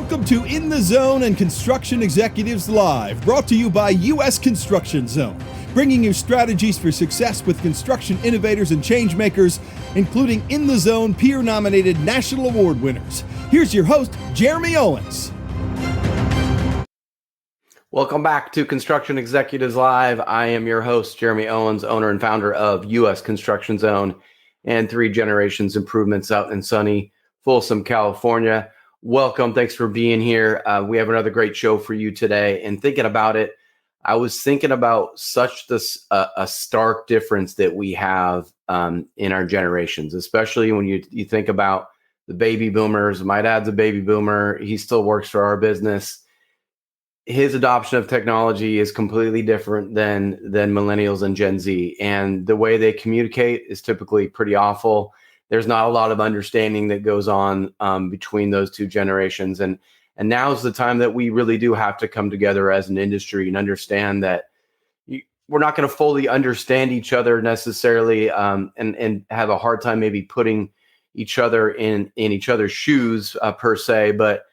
Welcome to In the Zone and Construction Executives Live, brought to you by U.S. Construction Zone, bringing you strategies for success with construction innovators and change makers, including In the Zone peer-nominated national award winners. Here's your host, Jeremy Owens. Welcome back to Construction Executives Live. I am your host, Jeremy Owens, owner and founder of U.S. Construction Zone and 3 Generations Improvements out in sunny Folsom, California. Welcome. Thanks for being here. We have another great show for you today. And thinking about it, I was thinking about such a stark difference that we have in our generations, especially when you think about the baby boomers. My dad's a baby boomer. He still works for our business. His adoption of technology is completely different than millennials and Gen Z. And the way they communicate is typically pretty awful. There's not a lot of understanding that goes on between those two generations. And now is the time that we really do have to come together as an industry and understand that we're not going to fully understand each other necessarily and have a hard time maybe putting each other in each other's shoes per se, but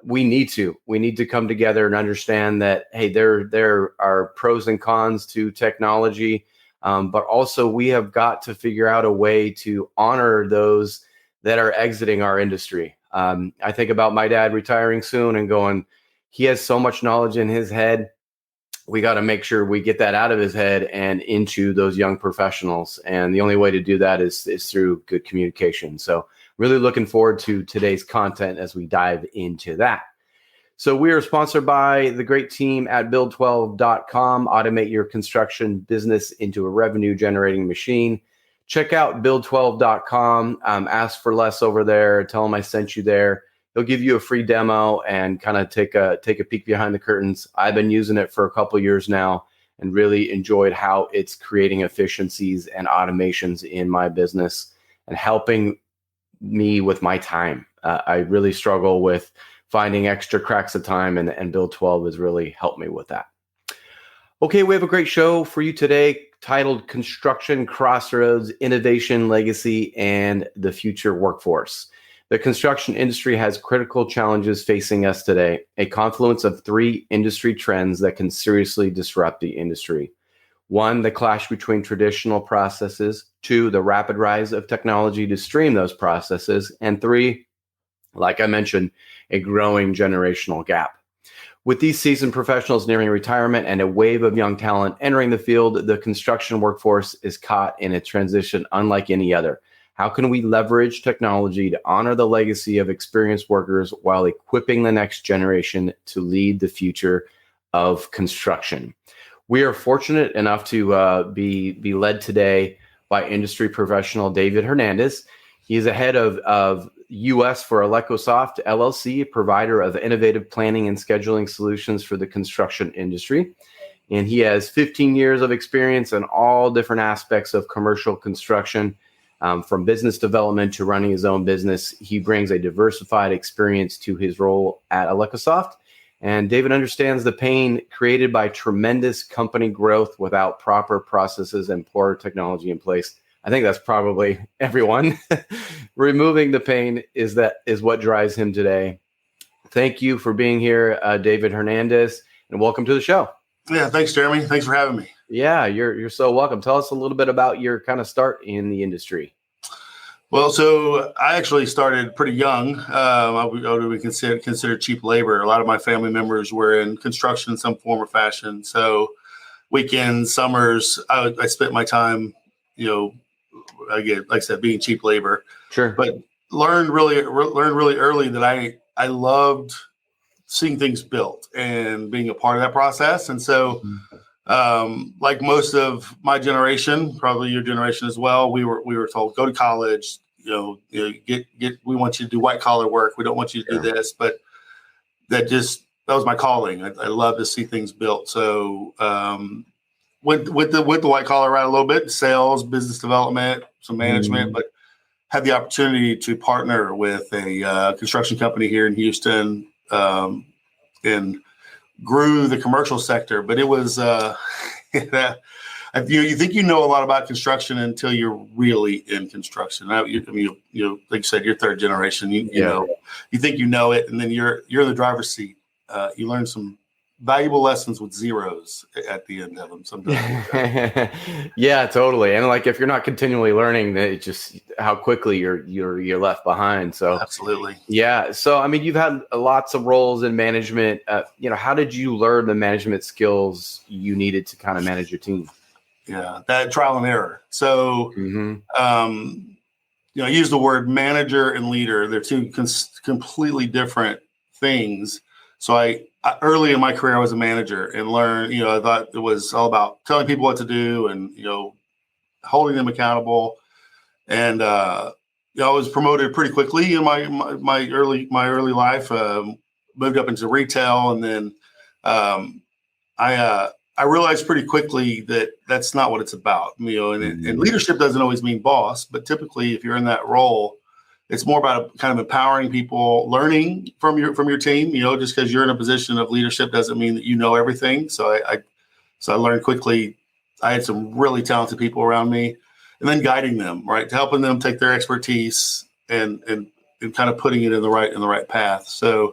we need to come together and understand that, hey, there are pros and cons to technology, but also we have got to figure out a way to honor those that are exiting our industry. I think about my dad retiring soon and going, he has so much knowledge in his head. We got to make sure we get that out of his head and into those young professionals. And the only way to do that is through good communication. So really looking forward to today's content as we dive into that. So we are sponsored by the great team at build12.com. Automate your construction business into a revenue generating machine. Check out build12.com. Ask for Les over there. Tell him I sent you there. He'll give you a free demo and kind of take a peek behind the curtains. I've been using it for a couple of years now and really enjoyed how it's creating efficiencies and automations in my business and helping me with my time. I really struggle with finding extra cracks of time, and Build 12 has really helped me with that. Okay, we have a great show for you today titled Construction Crossroads, Innovation, Legacy, and the Future Workforce. The construction industry has critical challenges facing us today, a confluence of 3 industry trends that can seriously disrupt the industry. 1, the clash between traditional processes. 2, the rapid rise of technology to stream those processes. And 3, like I mentioned, a growing generational gap. With these seasoned professionals nearing retirement and a wave of young talent entering the field, the construction workforce is caught in a transition unlike any other. How can we leverage technology to honor the legacy of experienced workers while equipping the next generation to lead the future of construction? We are fortunate enough to be led today by industry professional David Hernandez. He is the head of U.S. for Electrosoft LLC, a provider of innovative planning and scheduling solutions for the construction industry. And he has 15 years of experience in all different aspects of commercial construction, from business development to running his own business. He brings a diversified experience to his role at Electrosoft. And David understands the pain created by tremendous company growth without proper processes and poor technology in place. I think that's probably everyone. Removing the pain is what drives him today. Thank you for being here, David Hernandez, and welcome to the show. Yeah, thanks, Jeremy. Thanks for having me. Yeah, you're so welcome. Tell us a little bit about your kind of start in the industry. Well, so I actually started pretty young. I would be considered cheap labor. A lot of my family members were in construction in some form or fashion. So weekends, summers, I spent my time, again, like I said, being cheap labor. Sure. But learned really early that I loved seeing things built and being a part of that process. And so, like most of my generation, probably your generation as well, we were told, go to college, we want you to do white collar work. We don't want you to do this, but that was my calling. I love to see things built. So, went the white collar route a little bit, sales, business development, some management, but had the opportunity to partner with a construction company here in Houston, and grew the commercial sector. But it was You think you know a lot about construction until you're really in construction. Now, like you said, you're third generation. You know, you think you know it, and then you're in the driver's seat. You learn some valuable lessons with zeros at the end of them sometimes. Yeah, totally. And like if you're not continually learning, then it just how quickly you're left behind. So absolutely. Yeah. So I mean, you've had lots of roles in management. How did you learn the management skills you needed to kind of manage your team? Yeah, that trial and error. So I use the word manager and leader. They're two completely different things. So I early in my career, I was a manager and learned, I thought it was all about telling people what to do and, holding them accountable. And, I was promoted pretty quickly in my early life, moved up into retail. And then I realized pretty quickly that that's not what it's about, and leadership doesn't always mean boss, but typically if you're in that role, it's more about kind of empowering people, learning from your team. Just because you're in a position of leadership doesn't mean that you know everything. So I learned quickly. I had some really talented people around me, and then guiding them, right, helping them take their expertise and kind of putting it in the right path. So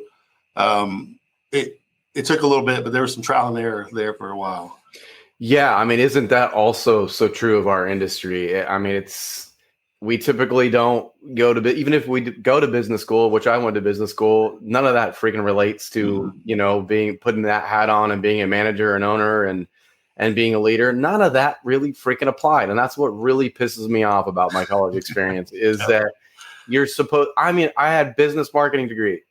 it took a little bit, but there was some trial and error there for a while. Yeah, I mean, isn't that also so true of our industry? I mean, we typically don't go to, even if we go to business school, which I went to business school, none of that freaking relates to, putting that hat on and being a manager and owner and being a leader. None of that really freaking applied. And that's what really pisses me off about my college experience is that I had business marketing degree.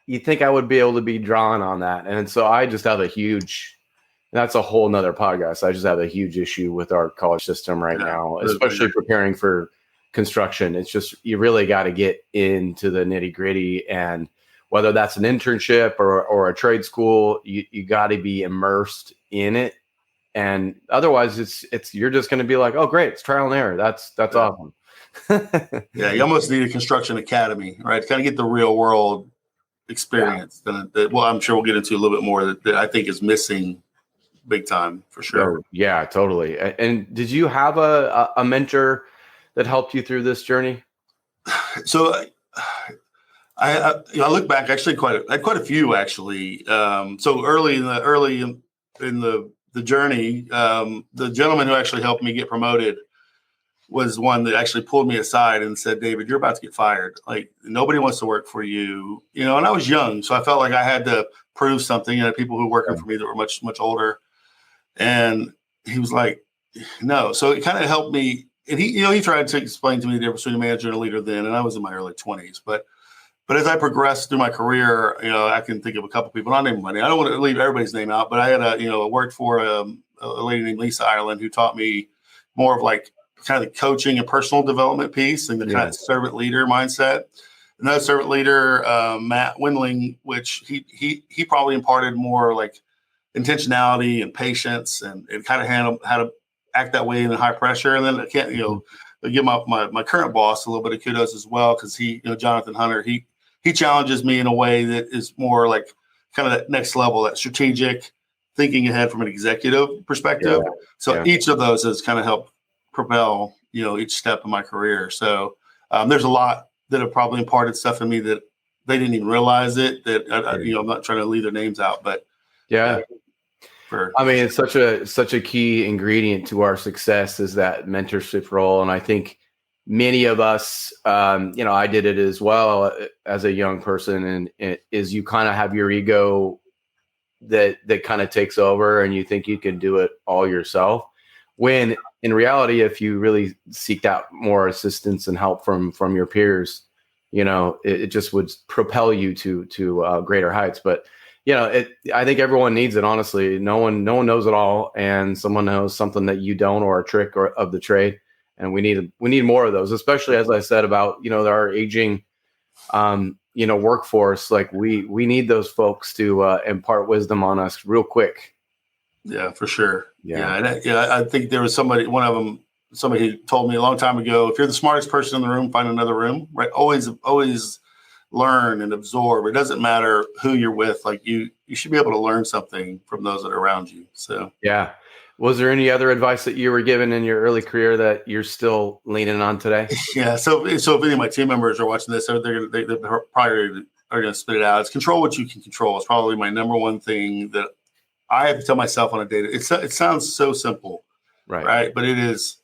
You'd think I would be able to be drawn on that. And so I just have that's a whole nother podcast. I just have a huge issue with our college system right now, especially preparing for construction. It's just, you really got to get into the nitty gritty, and whether that's an internship or a trade school, you got to be immersed in it. And otherwise you're just going to be like, oh great, it's trial and error. That's awesome. Yeah. You almost need a construction academy, right? To kind of get the real world experience. Yeah. Well, I'm sure we'll get into a little bit more that I think is missing big time for sure. Oh, yeah, totally. And did you have a mentor that helped you through this journey? So I look back, actually I had quite a few actually. So early in the journey, the gentleman who actually helped me get promoted was one that actually pulled me aside and said, David, you're about to get fired. Like, nobody wants to work for you, and I was young. So I felt like I had to prove something. And people who were working for me that were much, much older. And he was like, no. So it kind of helped me. And he tried to explain to me the difference between a manager and a leader then. And I was in my early 20s. But as I progressed through my career, I can think of a couple of people. Not name money. I don't want to leave everybody's name out. But I had worked for a lady named Lisa Ireland who taught me more of like kind of the coaching and personal development piece and the kind of servant leader mindset. Another servant leader, Matt Windling, which he probably imparted more like intentionality and patience and kind of handle how to act that way in high pressure. And then I can't, give my current boss a little bit of kudos as well. Cause Jonathan Hunter, he challenges me in a way that is more like kind of that next level, that strategic thinking ahead from an executive perspective. Yeah. So each of those has kind of helped propel, each step in my career. So there's a lot that have probably imparted stuff in me that they didn't even realize it, that I'm not trying to leave their names out, but it's such a key ingredient to our success is that mentorship role. And I think many of us, I did it as well as a young person, and it is you kind of have your ego that kind of takes over and you think you can do it all yourself. When in reality, if you really seeked out more assistance and help from your peers, it just would propel you to greater heights. But I think everyone needs it. Honestly, no one knows it all, and someone knows something that you don't, or a trick of the trade. And we need more of those, especially as I said about our aging, workforce. Like we need those folks to impart wisdom on us real quick. Yeah, for sure. Yeah. I think there was somebody who told me a long time ago, if you're the smartest person in the room, find another room, right? Always learn and absorb. It doesn't matter who you're with. Like you should be able to learn something from those that are around you. So, yeah. Was there any other advice that you were given in your early career that you're still leaning on today? Yeah. So if any of my team members are watching this, they're probably are going to spit it out. It's control what you can control. It's probably my number one thing that I have to tell myself on a daily. It sounds so simple, right? But it is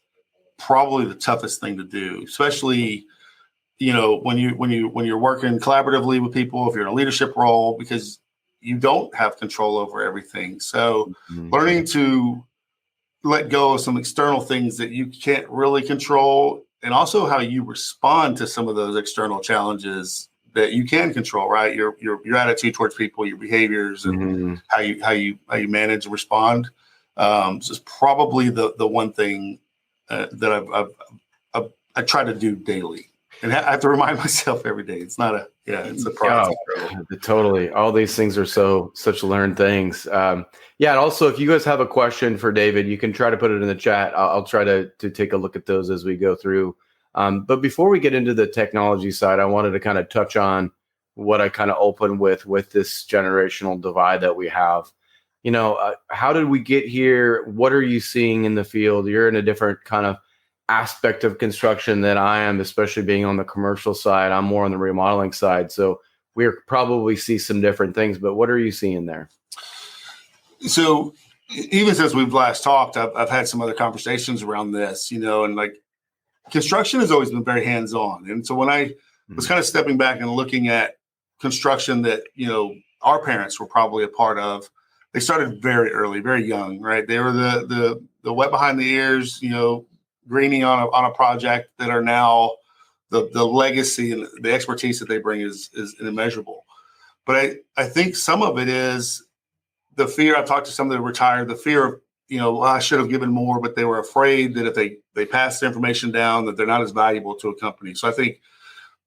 probably the toughest thing to do, especially when you're working collaboratively with people, if you're in a leadership role, because you don't have control over everything. So learning to let go of some external things that you can't really control, and also how you respond to some of those external challenges that you can control, right? Your attitude towards people, your behaviors, and how you manage and respond. This is probably the one thing that I try to do daily. And I have to remind myself every day. It's a process. Totally. All these things are such learned things. And also, if you guys have a question for David, you can try to put it in the chat. I'll try to take a look at those as we go through. But before we get into the technology side, I wanted to kind of touch on what I kind of opened with this generational divide that we have. How did we get here? What are you seeing in the field? You're in a different kind of aspect of construction than I am, especially being on the commercial side. I'm more on the remodeling side. So we'll probably see some different things, but what are you seeing there? So even since we've last talked, I've had some other conversations around this, and like construction has always been very hands-on. And so when I was kind of stepping back and looking at construction that, our parents were probably a part of, they started very early, very young, right? They were the wet behind the ears, greenie on a project that are now the legacy and the expertise that they bring is immeasurable. But I think some of it is the fear. I've talked to some of the retired, the fear of, I should have given more, but they were afraid that if they pass the information down, that they're not as valuable to a company. So I think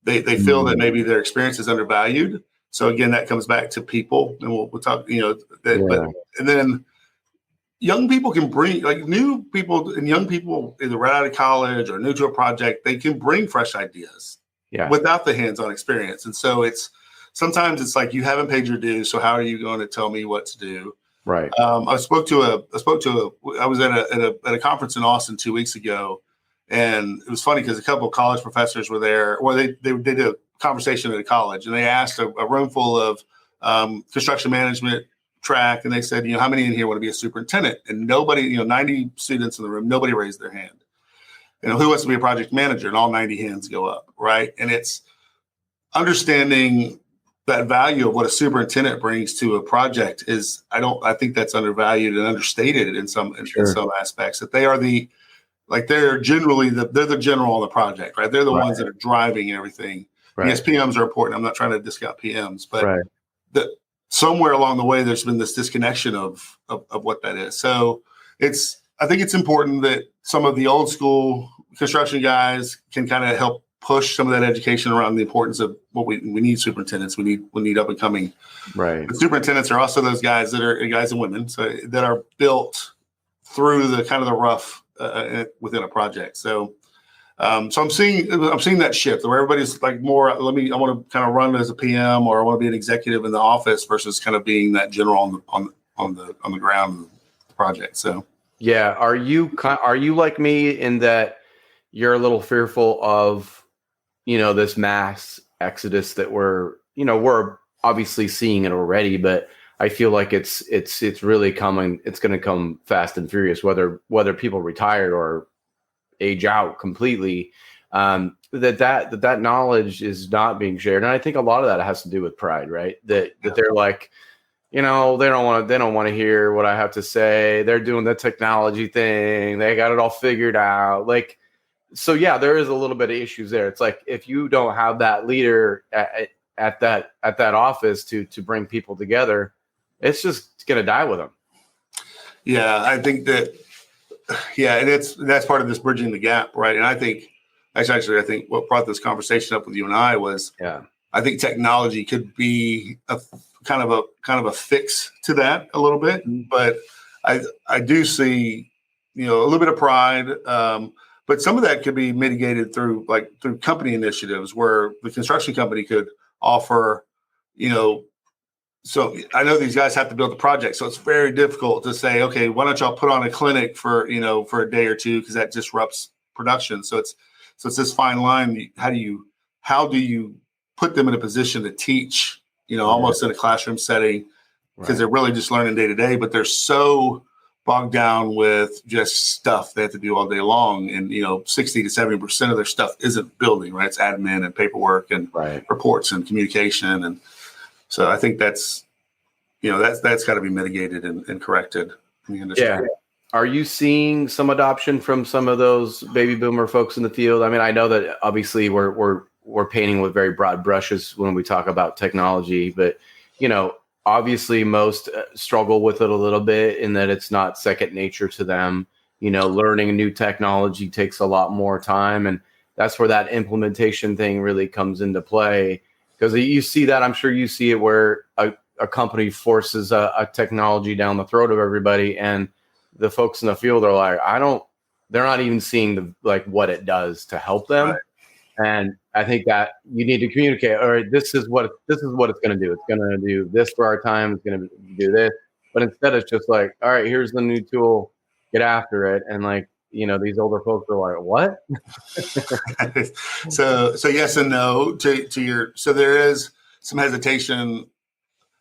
they feel that maybe their experience is undervalued. So again, that comes back to people, and we'll talk, but and then young people can bring, like new people and young people either right out of college or new to a project, they can bring fresh ideas without the hands-on experience. And so sometimes it's like, you haven't paid your dues, so how are you going to tell me what to do? Right. I was at a conference in Austin 2 weeks ago, and it was funny because a couple of college professors were there. Well, they did a conversation at a college, and they asked a room full of construction management track, and they said, how many in here want to be a superintendent? And nobody, 90 students in the room, nobody raised their hand. Who wants to be a project manager? And all 90 hands go up, right? And it's understanding that value of what a superintendent brings to a project is, I think that's undervalued and understated in some aspects, that they are they're generally they're the general on the project, right? They're the ones that are driving everything. Right. Yes, PMs are important. I'm not trying to discount PMs, but somewhere along the way, there's been this disconnection of what that is. So I think it's important that some of the old school construction guys can kind of help push some of that education around the importance of what we need superintendents. We need up and coming. Right. But superintendents are also those guys that are guys and women that are built through the kind of the rough within a project. So I'm seeing that shift where everybody's like more, I want to kind of run as a PM, or I want to be an executive in the office, versus kind of being that general on the ground of the project. So yeah, are you like me in that you're a little fearful of this mass exodus that we're obviously seeing it already, but I feel like it's really coming. It's going to come fast and furious, whether people retired or age out completely. That knowledge is not being shared, and I think a lot of that has to do with pride, right? That they're like, they don't want to hear what I have to say. They're doing the technology thing. They got it all figured out. Like, so yeah, there is a little bit of issues there. It's like, if you don't have that leader at that office to bring people together, it's just going to die with them. Yeah, I think that. Yeah, and that's part of this bridging the gap, right? And I think what brought this conversation up with you and I was, I think technology could be a kind of a fix to that a little bit, but I do see a little bit of pride, but some of that could be mitigated through company initiatives where the construction company could offer so I know these guys have to build the project, so it's very difficult to say, okay, why don't y'all put on a clinic for a day or two, because that disrupts production. So it's this fine line. How do you put them in a position to teach, almost in a classroom setting, because they're really just learning day to day, but they're so bogged down with just stuff they have to do all day long. And, 60 to 70% of their stuff isn't building, right? It's admin and paperwork and reports and communication. And so I think that's got to be mitigated and corrected in the industry. Yeah. Are you seeing some adoption from some of those baby boomer folks in the field? I mean, I know that obviously we're painting with very broad brushes when we talk about technology, but, obviously most struggle with it a little bit in that it's not second nature to them. Learning new technology takes a lot more time. And that's where that implementation thing really comes into play. Because you see that, I'm sure you see it, where a company forces a technology down the throat of everybody, and the folks in the field are like, they're not even seeing what it does to help them. Right. And I think that you need to communicate, all right, this is what it's going to do. It's going to do this for our time. It's going to do this. But instead it's just like, all right, here's the new tool, get after it. And these older folks are like, what? So yes and no so there is some hesitation,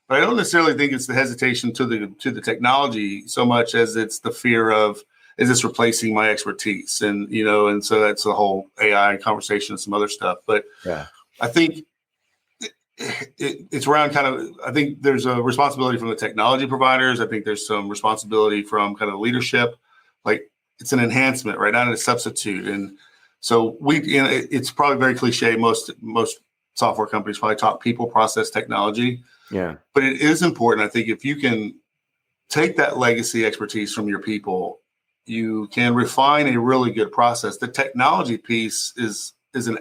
but I don't necessarily think it's the hesitation to the technology so much as it's the fear of, is this replacing my expertise? And, and so that's the whole AI conversation and some other stuff. But I think it's around I think there's a responsibility from the technology providers. I think there's some responsibility from kind of leadership. Like, it's an enhancement, right? Not a substitute. And so it's probably very cliche. Most software companies probably talk people, process, technology. Yeah. But it is important. I think if you can take that legacy expertise from your people, you can refine a really good process. The technology piece is an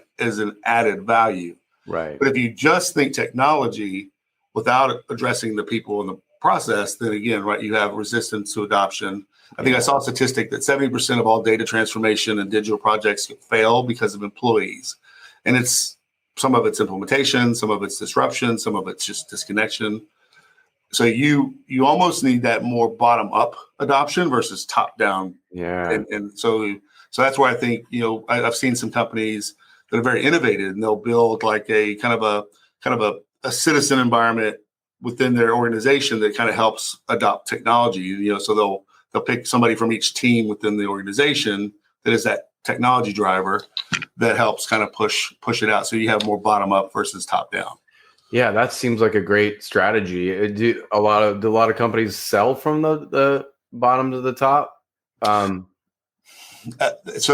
added value. Right. But if you just think technology without addressing the people in the process, then again, right, you have resistance to adoption. I think I saw a statistic that 70% of all data transformation and digital projects fail because of employees. And some of it's implementation, some of it's disruption, some of it's just disconnection. So you almost need that more bottom up adoption versus top down. Yeah. And so that's where I think, I've seen some companies that are very innovative, and they'll build like a kind of a citizen environment within their organization that kind of helps adopt technology. So they'll pick somebody from each team within the organization that is that technology driver that helps kind of push it out. So you have more bottom up versus top down. Yeah, that seems like a great strategy. Do a lot of companies sell from the bottom to the top? So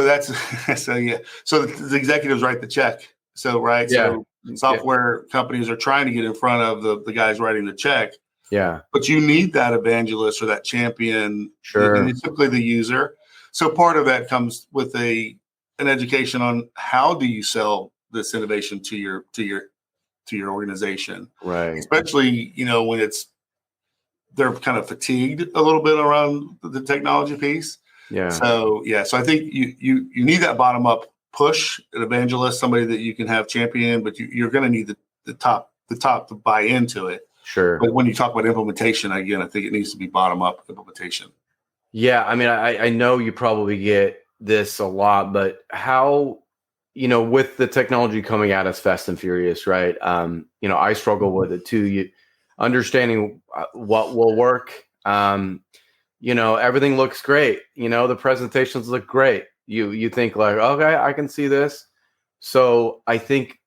the executives write the check. So right. Yeah. So software companies are trying to get in front of the guys writing the check. Yeah. But you need that evangelist or that champion. Sure. And it's typically the user. So part of that comes with an education on how do you sell this innovation to your organization. Right. Especially, when they're kind of fatigued a little bit around the technology piece. Yeah. So I think you need that bottom up push, an evangelist, somebody that you can have champion, but you're going to need the top to buy into it. Sure. But when you talk about implementation, again, I think it needs to be bottom up implementation. Yeah. I mean, I know you probably get this a lot, but how, with the technology coming at us fast and furious, right? I struggle with it too. Understanding what will work. Everything looks great. The presentations look great. You think like, okay, I can see this. So I think,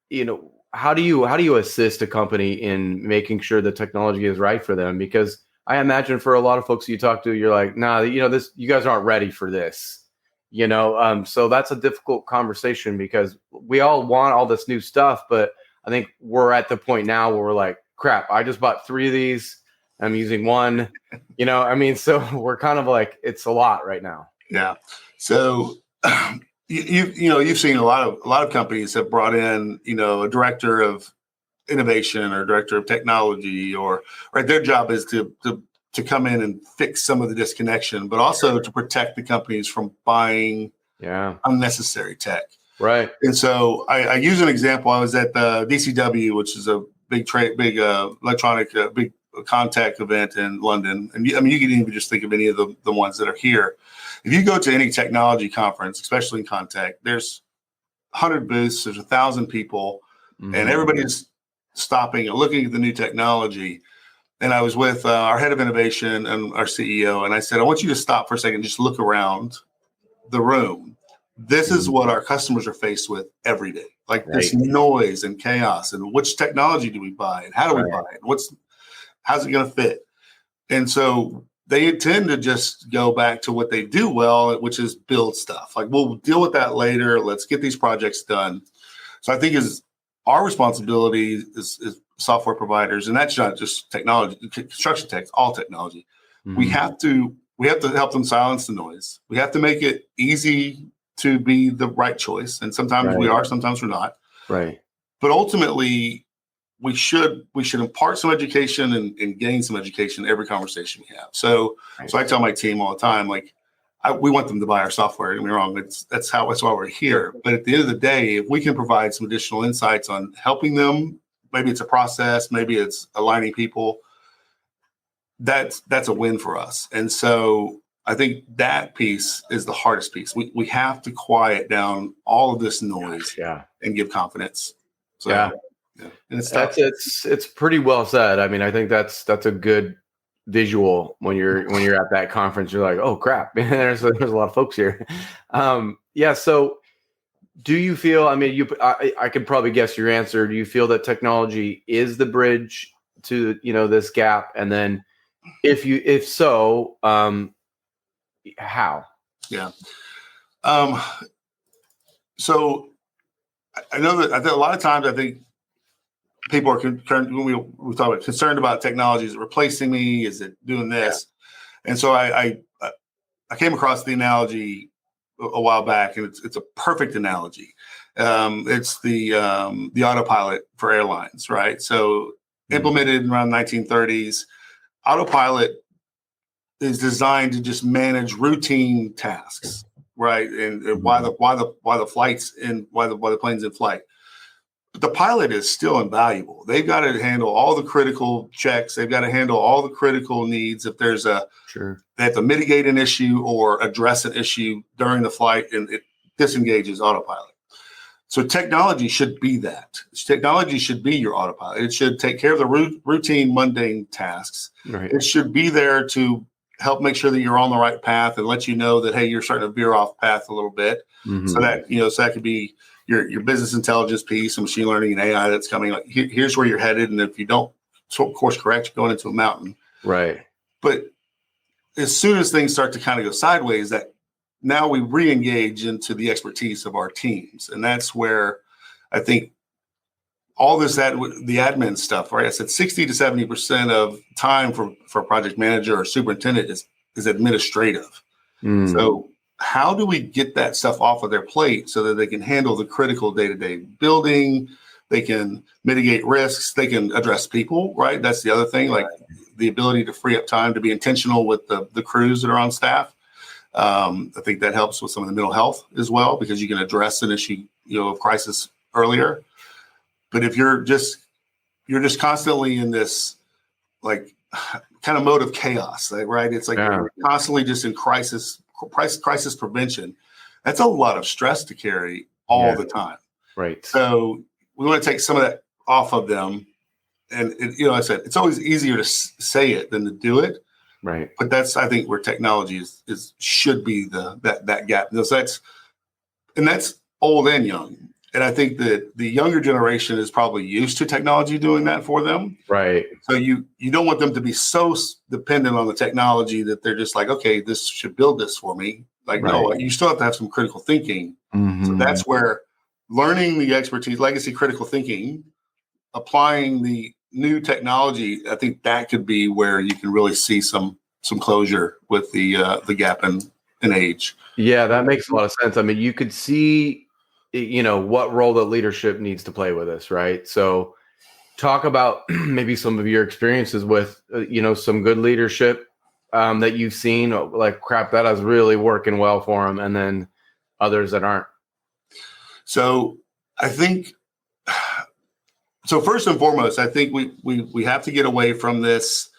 how do you assist a company in making sure the technology is right for them? Because I imagine for a lot of folks you talk to, you're like, nah, this, you guys aren't ready for this. So that's a difficult conversation because we all want all this new stuff, but I think we're at the point now where we're like, crap, I just bought 3 of these. I'm using 1, so we're kind of like, it's a lot right now. Yeah. So, you've seen a lot of companies have brought in, a director of innovation or director of technology, or right. Their job is to come in and fix some of the disconnection, but also to protect the companies from buying unnecessary tech. Right. And so I use an example. I was at the DCW, which is a big electronic, big a Contact event in London, and you can even just think of any of the ones that are here. If you go to any technology conference, especially in Contact, there's 100 booths, there's 1,000 people, and everybody's stopping and looking at the new technology. And I was with our head of innovation and our CEO, and I said, I want you to stop for a second, just look around the room. This is what our customers are faced with every day, like this noise and chaos, and which technology do we buy, and how do we buy it? How's it going to fit? And so they tend to just go back to what they do well, which is build stuff. Like, we'll deal with that later. Let's get these projects done. So I think is our responsibility is software providers, and that's not just technology, construction tech, all technology. We have to help them silence the noise. We have to make it easy to be the right choice. And sometimes we are, sometimes we're not. Right. But ultimately, we should impart some education and gain some education in every conversation we have. So I tell my team all the time, like, we want them to buy our software. Don't get me wrong. That's why we're here. But at the end of the day, if we can provide some additional insights on helping them, maybe it's a process, maybe it's aligning people, that's a win for us. And so I think that piece is the hardest piece. We have to quiet down all of this noise and give confidence. So, yeah. And it's pretty well said. I mean, I think that's a good visual when you're at that conference. You're like, oh crap, there's a lot of folks here. So do you feel, I mean, I could probably guess your answer. Do you feel that technology is the bridge to, this gap? And then if so, how? Yeah. So I know that a lot of times I think people are concerned when we talk about concerned about technology. Is it replacing me? Is it doing this? Yeah. And so I came across the analogy a while back, and it's a perfect analogy. It's the autopilot for airlines, right? So implemented in around 1930s, autopilot is designed to just manage routine tasks, right? And why the plane's in flight. But the pilot is still invaluable. They've got to handle all the critical checks. They've got to handle all the critical needs. If there's they have to mitigate an issue or address an issue during the flight, and it disengages autopilot. So technology should be that. Technology should be your autopilot. It should take care of the routine, mundane tasks. Right. It should be there to help make sure that you're on the right path and let you know that, hey, you're starting to veer off path a little bit. So that, so that could be your business intelligence piece and machine learning and AI that's coming. Like, here's where you're headed. And if you don't course correct, you're going into a mountain. Right. But as soon as things start to kind of go sideways, that now we re-engage into the expertise of our teams. And that's where I think all this, the admin stuff, right? I said 60 to 70% of time for a project manager or superintendent is administrative. So how do we get that stuff off of their plate so that they can handle the critical day-to-day building? They can mitigate risks. They can address people, right? That's the other thing, like the ability to free up time to be intentional with the crews that are on staff. I think that helps with some of the mental health as well, because you can address an issue, of crisis earlier. But if you're just constantly in this like kind of mode of chaos, right? It's like you're constantly just in crisis prevention. That's a lot of stress to carry all the time. Right. So we want to take some of that off of them. And I said, it's always easier to say it than to do it. Right. But that's, I think, where technology should be that gap. That's old and young. And I think that the younger generation is probably used to technology doing that for them. Right. So you don't want them to be so dependent on the technology that they're just like, okay, this should build this for me. Like, no, you still have to have some critical thinking. So that's where learning the expertise, legacy critical thinking, applying the new technology, I think that could be where you can really see some closure with the gap in age. Yeah, that makes a lot of sense. I mean, you could see, what role that leadership needs to play with this, right? So talk about maybe some of your experiences with, some good leadership that you've seen, like, crap, that is really working well for them, and then others that aren't. So I think So first and foremost, I think we have to get away from this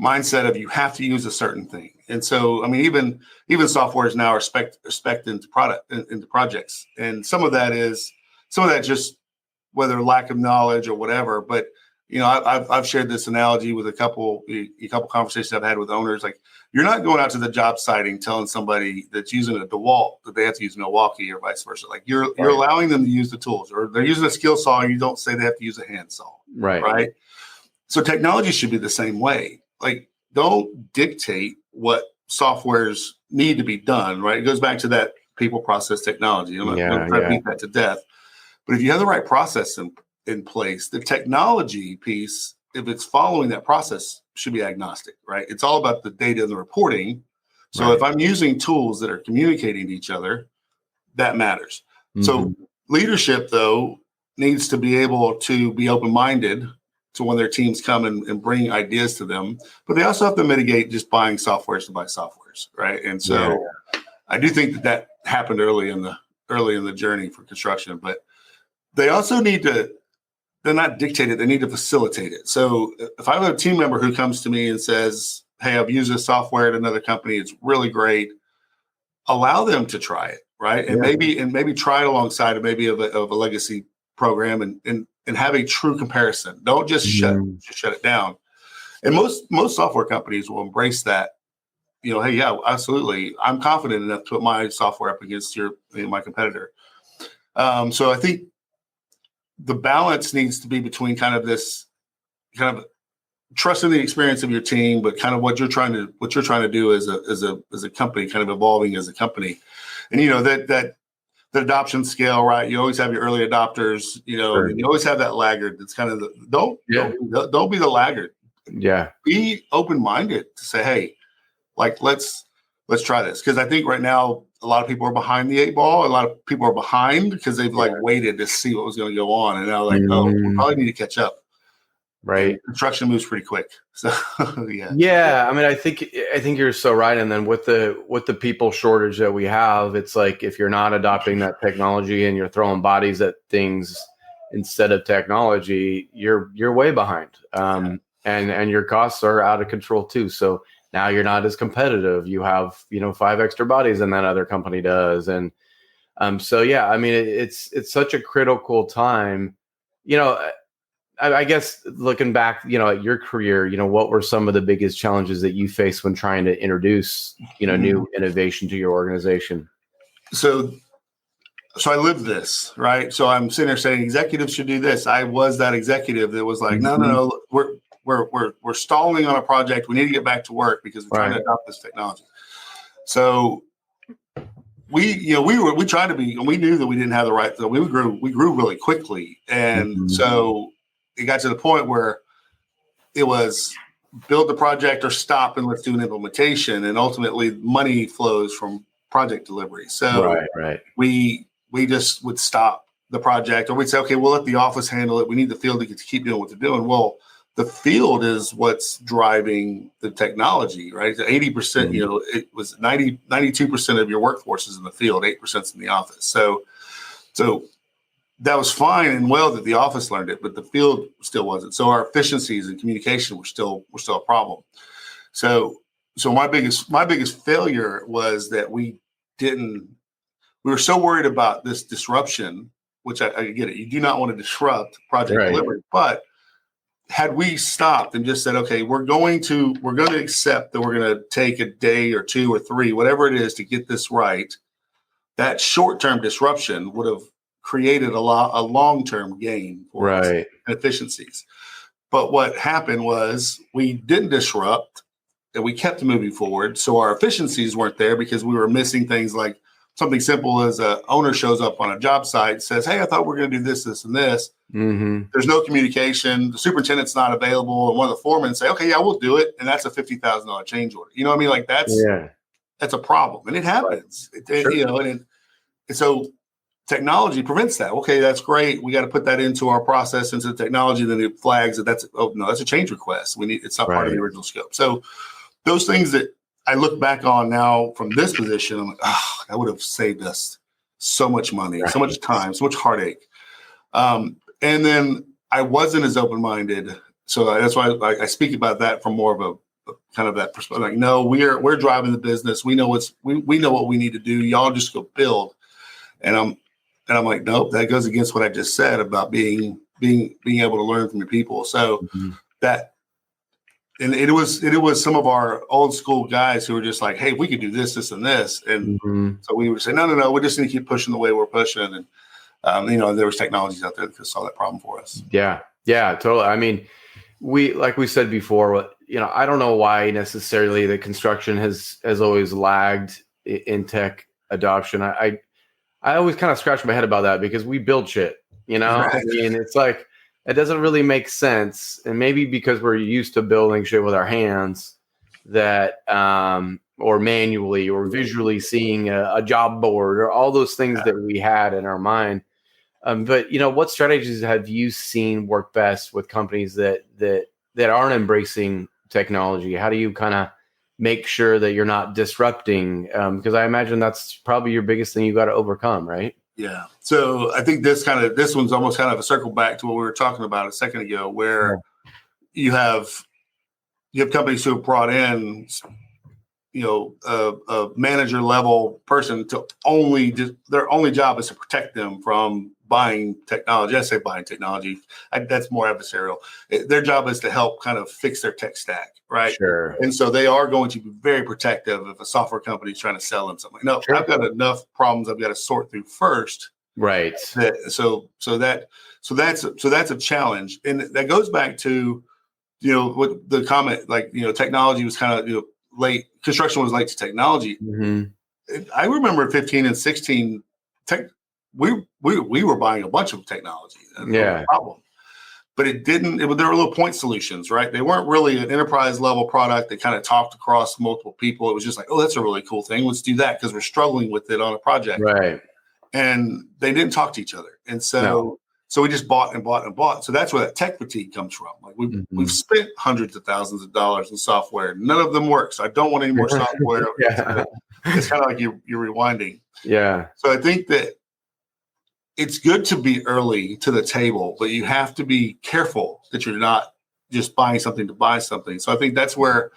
mindset of you have to use a certain thing. And so, I mean, even softwares now are spec into projects. And some of that just whether lack of knowledge or whatever. But, I've shared this analogy with a couple conversations I've had with owners. Like, you're not going out to the job site and telling somebody that's using a DeWalt that they have to use Milwaukee or vice versa. Like, you're allowing them to use the tools, or they're using a skill saw and you don't say they have to use a hand saw. Right. So technology should be the same way. Like, don't dictate what softwares need to be done, right? It goes back to that people, process, technology. I'm not going to beat that to death. But if you have the right process in place, the technology piece, if it's following that process, should be agnostic, right? It's all about the data and the reporting. So if I'm using tools that are communicating to each other, that matters. Mm-hmm. So leadership, though, needs to be able to be open-minded to when their teams come and bring ideas to them, but they also have to mitigate just buying softwares to buy softwares, right? And so I do think that happened early in the journey for construction, but they also need to, they're not dictate it, they need to facilitate it. So if I have a team member who comes to me and says, hey, I've used this software at another company, it's really great, allow them to try it, right? And maybe try it alongside of maybe of a legacy program and have a true comparison. Don't just shut it down. And most software companies will embrace that. Hey, yeah, absolutely. I'm confident enough to put my software up against my competitor. So I think the balance needs to be between kind of this kind of trusting the experience of your team, but kind of what you're trying to do as a company, kind of evolving as a company. And that the adoption scale, right? You always have your early adopters, and you always have that laggard. That's kind of don't be the laggard. Yeah. Be open-minded to say, hey, like, let's try this. Because I think right now, a lot of people are behind the 8 ball. A lot of people are behind because they've waited to see what was going to go on. And now we probably need to catch up. Right. And construction moves pretty quick. So yeah. I mean, I think you're so right. And then with the people shortage that we have, it's like, if you're not adopting that technology and you're throwing bodies at things instead of technology, you're way behind. And your costs are out of control too. So now you're not as competitive. You have, 5 extra bodies than that other company does. And so, yeah, I mean, it's such a critical time. I guess looking back, at your career, what were some of the biggest challenges that you faced when trying to introduce, new innovation to your organization? So I lived this, right? So I'm sitting there saying executives should do this. I was that executive that was like, no, we're stalling on a project. We need to get back to work because we're trying to adopt this technology. So we tried to be, and we knew that we didn't have the right. So we grew really quickly, and so it got to the point where it was build the project or stop and let's do an implementation, and ultimately money flows from project delivery. So we just would stop the project, or we'd say, okay, we'll let the office handle it. We need the field to keep doing what they're doing. Well, the field is what's driving the technology, right? 80%, it was 92% of your workforce is in the field, 8% is in the office. So that was fine and well that the office learned it, but the field still wasn't. So our efficiencies and communication were still a problem. So my biggest failure was that we were so worried about this disruption, which I get it. You do not want to disrupt project delivery, but had we stopped and just said, okay, we're going to accept that we're going to take a day or 2 or 3, whatever it is, to get this right, that short-term disruption would have created a long-term gain for us and efficiencies. But what happened was we didn't disrupt and we kept moving forward. So our efficiencies weren't there because we were missing things like something simple as a owner shows up on a job site and says, hey, I thought we were going to do this, this, and this. Mm-hmm. There's no communication. The superintendent's not available. And one of the foremen say, okay, yeah, we'll do it. And that's a $50,000 change order. You know what I mean? Like that's a problem. And it happens. And so technology prevents that. Okay, that's great. We got to put that into our process, into the technology. Then it flags that that's a change request. It's not part of the original scope. So those things that I look back on now from this position, I'm like, that would have saved us so much money, so much time, so much heartache. And then I wasn't as open-minded. So that's why I speak about that from more of a kind of that perspective. Like, no, we're driving the business. We know we know what we need to do. Y'all just go build. And I'm like, nope, that goes against what I just said about being able to learn from your people. So that, and it was some of our old school guys who were just like, hey, we could do this, this, and this. And so we would say, no, we just need to keep pushing the way we're pushing. And, there was technologies out there that could solve that problem for us. Yeah, totally. I mean, like we said before, I don't know why necessarily the construction has always lagged in tech adoption. I always kind of scratch my head about that because we build shit, Right. I mean, it's like, it doesn't really make sense. And maybe because we're used to building shit with our hands that, or manually or visually seeing a job board or all those things that we had in our mind. But what strategies have you seen work best with companies that aren't embracing technology? How do you kind of make sure that you're not disrupting? Because I imagine that's probably your biggest thing you got to overcome, right? Yeah. So I think this one's almost kind of a circle back to what we were talking about a second ago, where you have companies who have brought in, a manager level person to their only job is to protect them from buying technology. I say buying technology. That's more adversarial. Their job is to help kind of fix their tech stack, right? Sure. And so they are going to be very protective if a software company is trying to sell them something. No, sure. I've got enough problems I've got to sort through first. Right. So that's a challenge, and that goes back to what the comment, like technology was kind of late. Construction was late to technology. I remember 15 and 16 we were buying a bunch of technology. No problem. But there were little point solutions, right? They weren't really an enterprise level product that kind of talked across multiple people. It was just like, oh, that's a really cool thing. Let's do that because we're struggling with it on a project. Right. And they didn't talk to each other. And so we just bought and bought and bought. So that's where that tech fatigue comes from. Like we've spent hundreds of thousands of dollars in software. None of them works. I don't want any more software. It's kind of like you're rewinding. Yeah. So I think that it's good to be early to the table, but you have to be careful that you're not just buying something to buy something. So I think that's where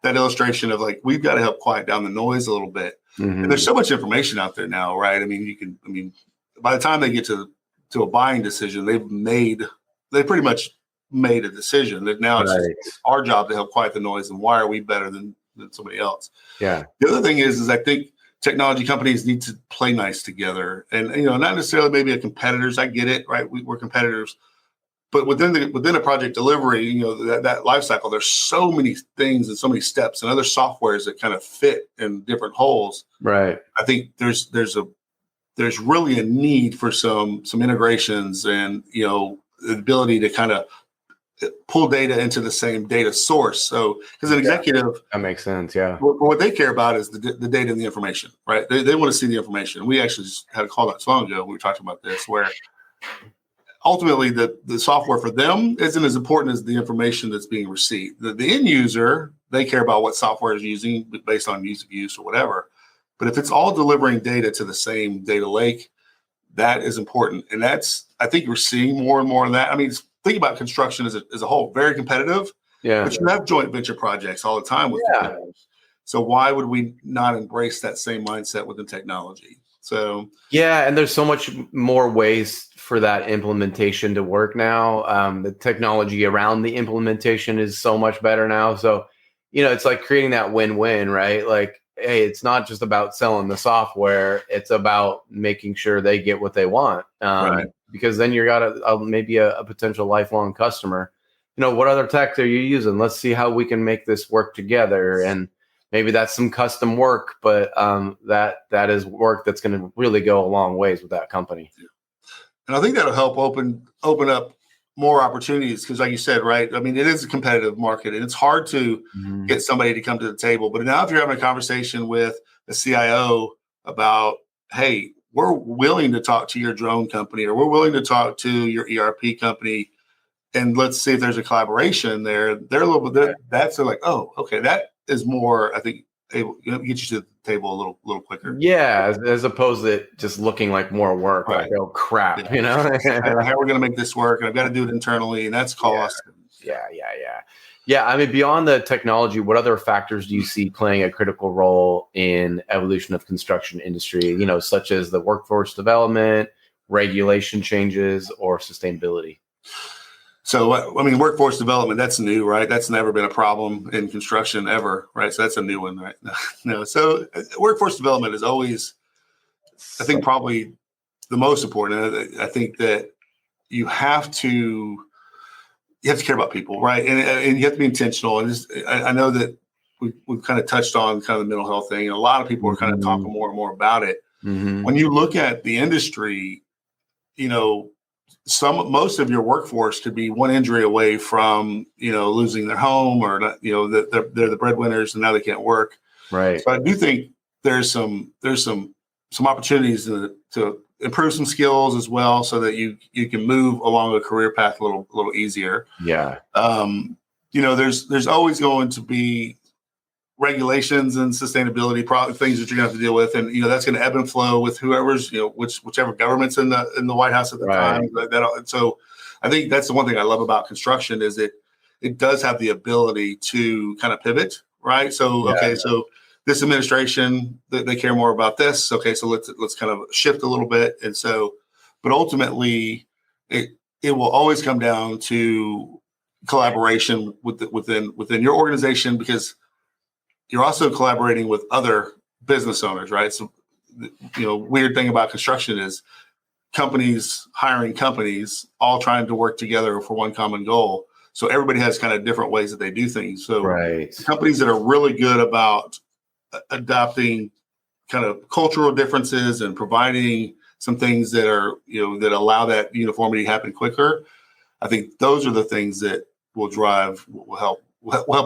that illustration of like, we've got to help quiet down the noise a little bit. And there's so much information out there now, right? I mean, by the time they get to a buying decision, they pretty much made a decision that now it's just our job to help quiet the noise. And why are we better than somebody else? Yeah. The other thing is I think technology companies need to play nice together, and not necessarily maybe a competitors. I get it, right? We're competitors, but within a project delivery, that life cycle, there's so many things and so many steps and other softwares that kind of fit in different holes. Right. I think there's really a need for some integrations and the ability to kind of pull data into the same data source. So, because an executive, that makes sense. Yeah. What they care about is the data and the information, right? They want to see the information. We actually just had a call not so long ago. We were talking about this, where ultimately the software for them isn't as important as the information that's being received. The end user, they care about what software is using based on ease of use or whatever. But if it's all delivering data to the same data lake, that is important. And I think we're seeing more and more of that. I mean, think about construction as a whole, very competitive. Yeah. But you have joint venture projects all the time with competitors. So why would we not embrace that same mindset within technology? So and there's so much more ways for that implementation to work now. The technology around the implementation is so much better now. So, it's like creating that win-win, right? Like, hey, it's not just about selling the software. It's about making sure they get what they want. Right. Because then you got maybe a potential lifelong customer. What other tech are you using? Let's see how we can make this work together. And maybe that's some custom work, but that is work that's going to really go a long ways with that company. And I think that'll help open up more opportunities because, like you said, right? I mean, it is a competitive market, and it's hard to get somebody to come to the table. But now, if you're having a conversation with a CIO about, hey, we're willing to talk to your drone company, or we're willing to talk to your ERP company, and let's see if there's a collaboration there. They're a little bit. That's like, oh, okay, that is more. I think able to get you to the table a little quicker. Yeah, as opposed to it just looking like more work. Right. Like, oh crap, Yeah. you know. How are we going to make this work? And I've got to do it internally, and that's cost. Yeah. I mean, beyond the technology, what other factors do you see playing a critical role in evolution of construction industry? You know, such as the workforce development, regulation changes, or sustainability. So, I mean, workforce development, that's new, right? That's never been a problem in construction ever, right? So that's a new one, right? No. So workforce development is always, I think, probably the most important. I think that you have to care about people, right? And you have to be intentional. And I know that we've kind of touched on kind of the mental health thing, and a lot of people are kind of talking more and more about it. Mm-hmm. When you look at the industry, you know, most of your workforce could be one injury away from, you know, losing their home, or not, you know, that they're the breadwinners and now they can't work. Right. So I do think there's some opportunities to improve some skills as well, so that you can move along a career path a little easier. Yeah. You know, there's always going to be regulations and sustainability things that you're going to have to deal with, and you know that's going to ebb and flow with whoever's, you know, whichever government's in the White House at the time. So I think that's the one thing I love about construction is it does have the ability to kind of pivot, right? So so this administration, they care more about this. Okay, so let's kind of shift a little bit, and so, but ultimately, it will always come down to collaboration within your organization, because you're also collaborating with other business owners, right? So, you know, weird thing about construction is companies hiring companies, all trying to work together for one common goal. So everybody has kind of different ways that they do things. So companies that are really good about adopting kind of cultural differences and providing some things that are, you know, that allow that uniformity to happen quicker, I think those are the things that will help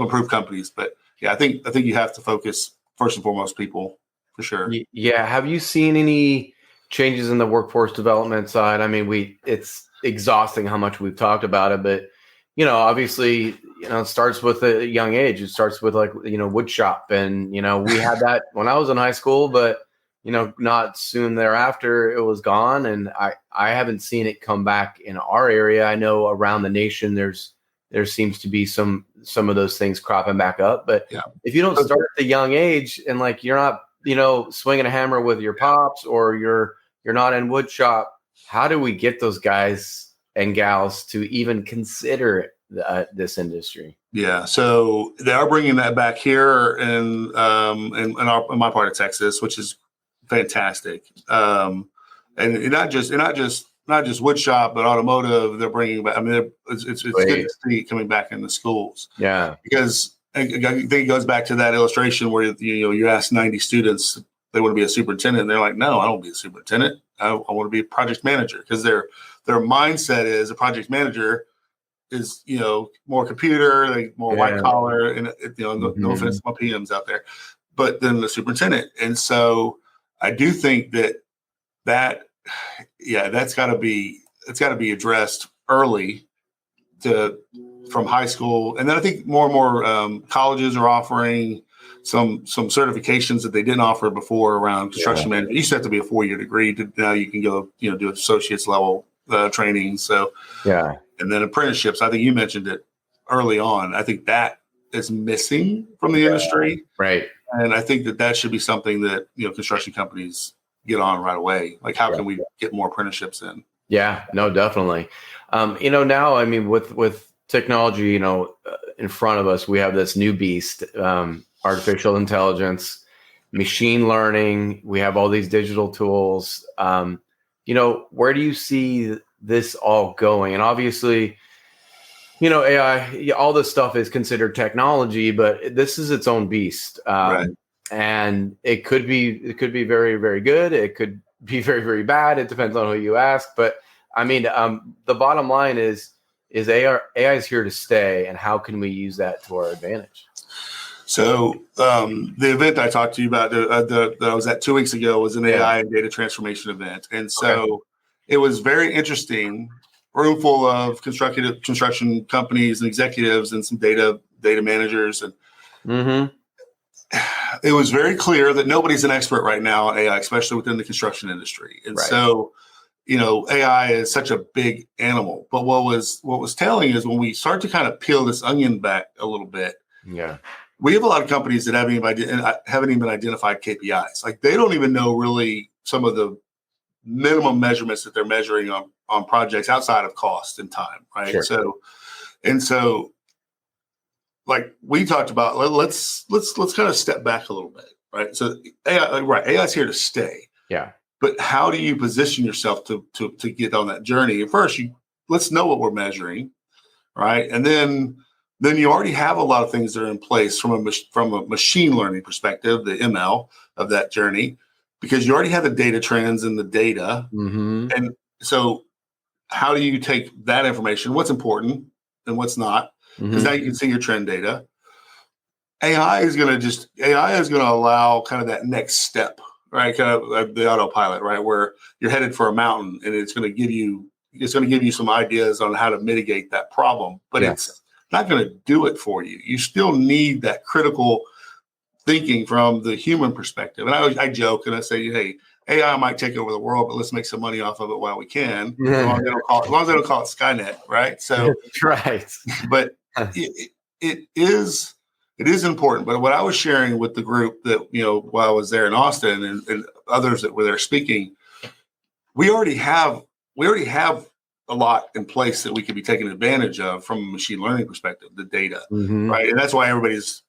improve companies. But yeah, I think you have to focus first and foremost people, for sure. Yeah. Have you seen any changes in the workforce development side? I mean, it's exhausting how much we've talked about it, but you know, obviously, you know, it starts with a young age. It starts with, like, you know, wood shop, and you know, we had that when I was in high school, but you know, not soon thereafter it was gone, and I haven't seen it come back in our area. I know around the nation there seems to be some of those things cropping back up. But if you don't start at the young age, and like you're not, you know, swinging a hammer with your pops, or you're not in wood shop, how do we get those guys and gals to even consider this industry? Yeah, so they are bringing that back here in my part of Texas, which is fantastic. And not just wood shop, but automotive. They're bringing back. I mean, it's good to see it coming back in the schools. Yeah, because I think it goes back to that illustration where you ask 90 students they want to be a superintendent, and they're like, no, I don't want to be a superintendent. I want to be a project manager, because their mindset is a project manager is, you know, more computer, like more white collar, and you know, no offense to my PMs out there, but then the superintendent. And so I do think that's got to be addressed early from high school. And then I think more and more colleges are offering some certifications that they didn't offer before around construction management. It used to have to be a 4-year degree. Now you can go, you know, do associate's level training. So and then apprenticeships. I think you mentioned it early on. I think that is missing from the industry, right? And I think that should be something that, you know, construction companies get on right away. Like, how can we get more apprenticeships in? Yeah, no, definitely. You know, now, I mean, with technology, you know, in front of us, we have this new beast, artificial intelligence, machine learning. We have all these digital tools. You know, where do you see this all going? And obviously, you know, AI, all this stuff is considered technology, but this is its own beast. Right. And it could be very, very good. It could be very, very bad. It depends on who you ask. But I mean, the bottom line is AI is here to stay, and how can we use that to our advantage? So the event I talked to you about that I was at 2 weeks ago was an AI and data transformation event. And so it was very interesting, room full of construction companies and executives and some data managers. And it was very clear that nobody's an expert right now on AI, especially within the construction industry. And so, AI is such a big animal. But what was telling is when we start to kind of peel this onion back a little bit, we have a lot of companies that haven't even identified KPIs. Like they don't even know really some of the minimum measurements that they're measuring on projects outside of cost and time, right? Sure. So like we talked about, let's kind of step back a little bit, right? So AI is here to stay. Yeah. But how do you position yourself to get on that journey? First, let's know what we're measuring, right? And then you already have a lot of things that are in place from a machine learning perspective, the ML of that journey, because you already have the data trends and the data. Mm-hmm. And so how do you take that information, what's important and what's not? Because now you can see your trend data. AI is going to allow kind of that next step, right? Kind of like the autopilot, right? Where you're headed for a mountain and it's going to give you some ideas on how to mitigate that problem, but it's not going to do it for you. You still need that critical thinking from the human perspective. And I joke and I say, hey, AI might take over the world, but let's make some money off of it while we can. As long as they don't call it Skynet, right? So right. But it is important. But what I was sharing with the group that while I was there in Austin and others that were there speaking, we already have a lot in place that we could be taking advantage of from a machine learning perspective, the data, right? And that's why everybody's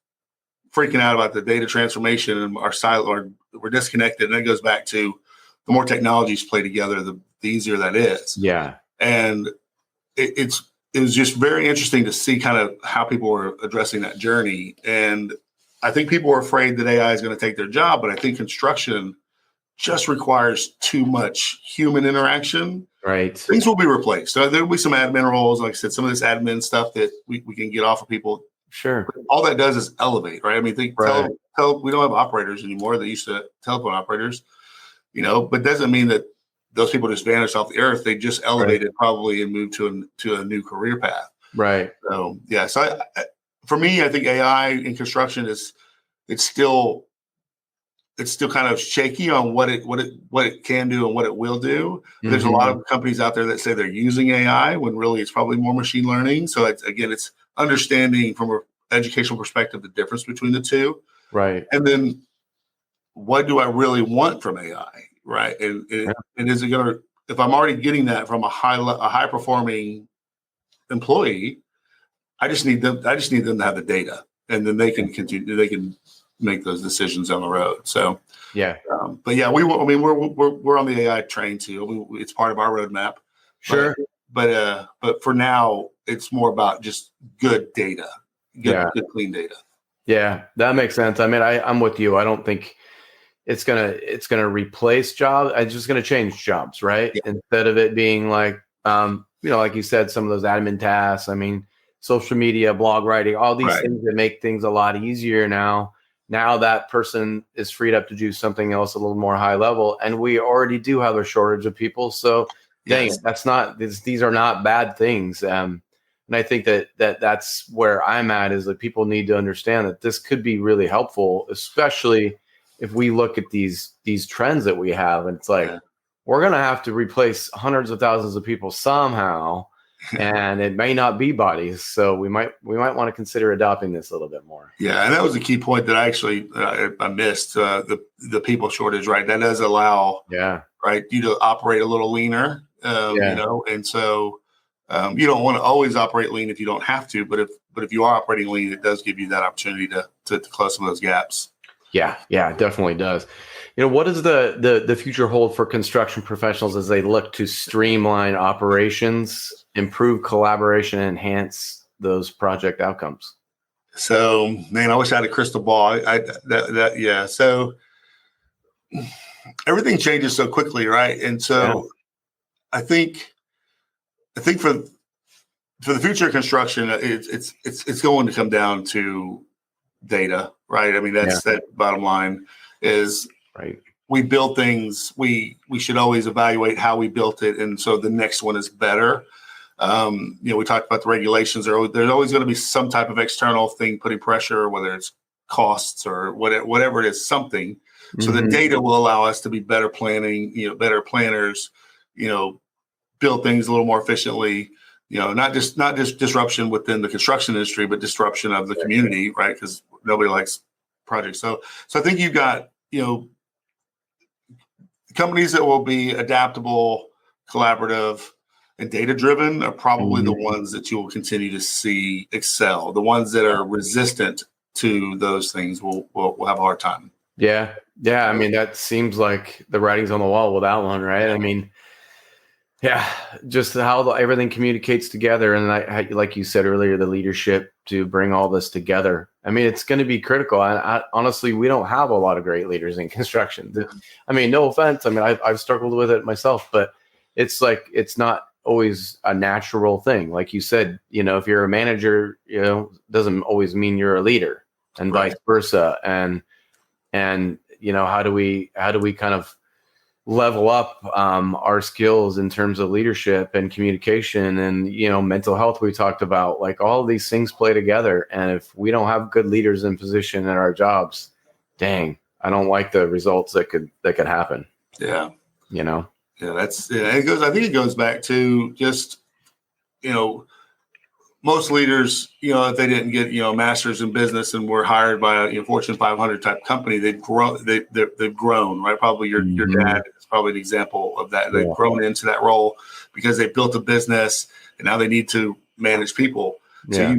freaking out about the data transformation and we're disconnected. And that goes back to the more technologies play together, the easier that is. Yeah. And it was just very interesting to see kind of how people were addressing that journey. And I think people were afraid that AI is going to take their job, but I think construction just requires too much human interaction. Right. Things will be replaced. So there'll be some admin roles, like I said, some of this admin stuff that we can get off of people. Sure. All that does is elevate, right? I mean, we don't have operators anymore. They used to telephone operators, but doesn't mean that those people just vanished off the earth. They just elevated probably and moved to a new career path. Right. So yeah. So for me, I think AI in construction it's still kind of shaky on what it can do and what it will do. Mm-hmm. There's a lot of companies out there that say they're using AI when really it's probably more machine learning. So it's understanding from an educational perspective the difference between the two. Right. And then what do I really want from AI? Right. And is it going to, if I'm already getting that from a high performing employee, I just need them to have the data, and then they can make those decisions on the road. So, yeah. But yeah, we're on the AI train too. It's part of our roadmap. Sure. But for now, it's more about just good data, good clean data. Yeah, that makes sense. I mean, I'm with you. I don't think it's gonna replace jobs. It's just gonna change jobs, right? Yeah. Instead of it being like, like you said, some of those admin tasks. I mean, social media, blog writing, all these things that make things a lot easier now. Now that person is freed up to do something else a little more high level, and we already do have a shortage of people. So, dang it, these are not bad things. And I think that's where I'm at, is that people need to understand that this could be really helpful, especially if we look at these trends that we have. And it's like, we're going to have to replace hundreds of thousands of people somehow, and it may not be bodies. So we might want to consider adopting this a little bit more. Yeah. And that was a key point that I actually, I missed, the people shortage, right? That does allow, right, you to operate a little leaner, and so you don't want to always operate lean if you don't have to, but if you are operating lean, it does give you that opportunity to close some of those gaps. Yeah, it definitely does. What does the future hold for construction professionals as they look to streamline operations, improve collaboration, and enhance those project outcomes? So, man, I wish I had a crystal ball. So everything changes so quickly, right? And so I think for the future of construction, it's going to come down to data, right? I mean, that's that bottom line is we build things. We should always evaluate how we built it, and so the next one is better. We talked about the regulations. There's always going to be some type of external thing putting pressure, whether it's costs or whatever it is, something. So the data will allow us to be better planning, better planners, build things a little more efficiently, not just disruption within the construction industry, but disruption of the community, right? Because nobody likes projects. So I think you've got, companies that will be adaptable, collaborative, and data-driven are probably the ones that you will continue to see excel. The ones that are resistant to those things will have a hard time. Yeah. I mean, that seems like the writing's on the wall with that one, right? I mean, yeah, just how everything communicates together. And like you said earlier, the leadership to bring all this together. I mean, it's going to be critical. I honestly, we don't have a lot of great leaders in construction. I mean, no offense. I mean, I've struggled with it myself, but it's like, it's not always a natural thing. Like you said, if you're a manager, doesn't always mean you're a leader, and vice versa. And how do we kind of level up our skills in terms of leadership and communication and, mental health we talked about, like all of these things play together. And if we don't have good leaders in position in our jobs, dang, I don't like the results that could happen. Yeah. Yeah, I think it goes back to just, most leaders, if they didn't get, masters in business and were hired by a Fortune 500 type company, they've grown, right? Probably your dad is probably an example of that. They've grown into that role because they built a business and now they need to manage people. So